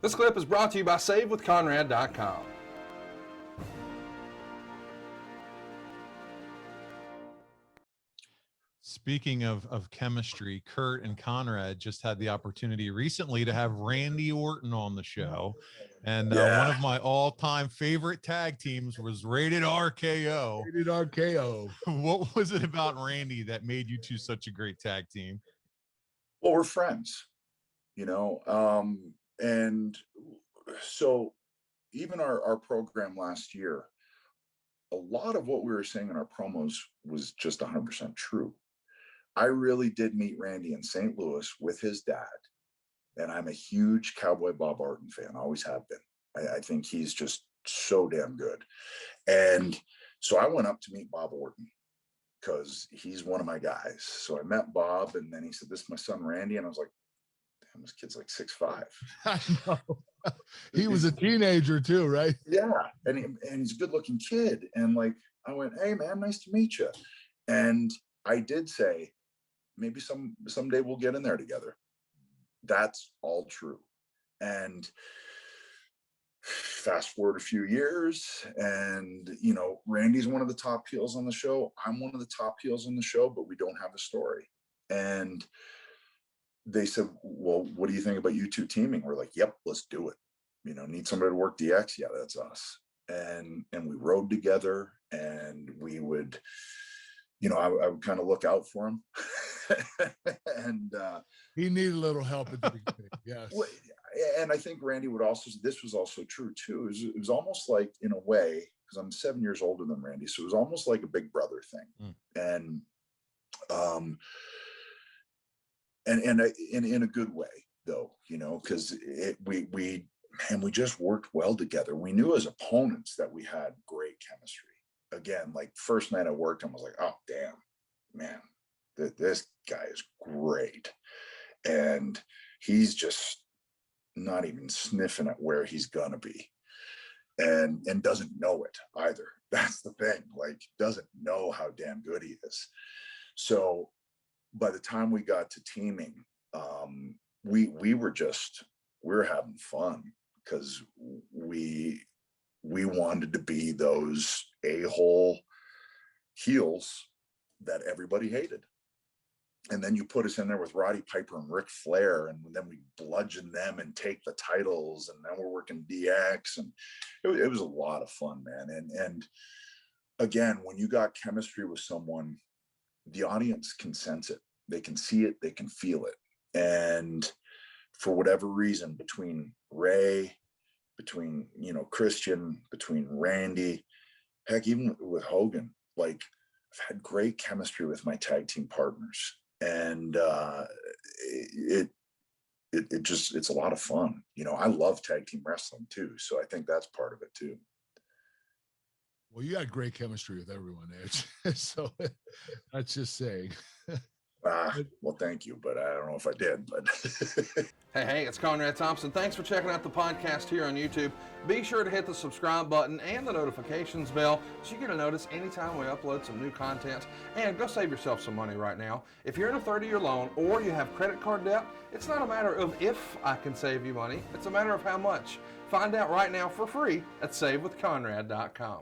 This clip is brought to you by SaveWithConrad.com. Speaking of chemistry, Kurt and Conrad just had the opportunity recently to have Randy Orton on the show. And one of my all-time favorite tag teams was Rated RKO. Rated RKO. What was it about Randy that made you two such a great tag team? Well, we're friends, you know, and so even our program last year, a lot of what we were saying in our promos was just 100% true. I really did meet Randy in St. Louis with his dad, and I'm a huge Cowboy Bob Orton fan, always have been. I think he's just so damn good. And so I went up to meet Bob Orton because he's one of my guys. So I met Bob, and then he said, "This is my son, Randy." And I was like, damn, this kid's like 6'5". I know. He was a teenager too, right? Yeah. And he's a good looking kid. And like, I went, "Hey man, nice to meet you." And I did say, maybe someday we'll get in there together. That's all true. And fast forward a few years, and you know, Randy's one of the top heels on the show. I'm one of the top heels on the show, but we don't have a story. And they said, "Well, what do you think about you two teaming?" We're like, "Yep, let's do it. You know, need somebody to work DX? Yeah, that's us." And we rode together, and we would, you know, I would kind of look out for him. And he needed a little help at the beginning. Yes. And I think Randy would also, this was also true too. It was almost like, in a way, because I'm 7 years older than Randy, so it was almost like a big brother thing. And in a good way though, you know, because we just worked well together. We knew as opponents that we had great chemistry. Again, like first night I worked him, I was like, "Oh damn, man, this guy is great." And he's just not even sniffing at where he's gonna be, and doesn't know it either. That's the thing, like doesn't know how damn good he is. So by the time we got to teaming, we were having fun because we wanted to be those a-hole heels that everybody hated. And then you put us in there with Roddy Piper and Ric Flair, and then we bludgeon them and take the titles, and then we're working DX, and it was a lot of fun, man. And again, when you got chemistry with someone, the audience can sense it. They can see it, they can feel it. And for whatever reason, between Ray, between, you know, Christian, between Randy, heck, even with Hogan, like I've had great chemistry with my tag team partners. And it's a lot of fun. You know, I love tag team wrestling too. So I think that's part of it too. Well, you got great chemistry with everyone there. So that's just saying. Well, thank you, but I don't know if I did. But Hey, it's Conrad Thompson. Thanks for checking out the podcast here on YouTube. Be sure to hit the subscribe button and the notifications bell so you get a notice anytime we upload some new content. And go save yourself some money right now. If you're in a 30-year loan or you have credit card debt, it's not a matter of if I can save you money. It's a matter of how much. Find out right now for free at SaveWithConrad.com.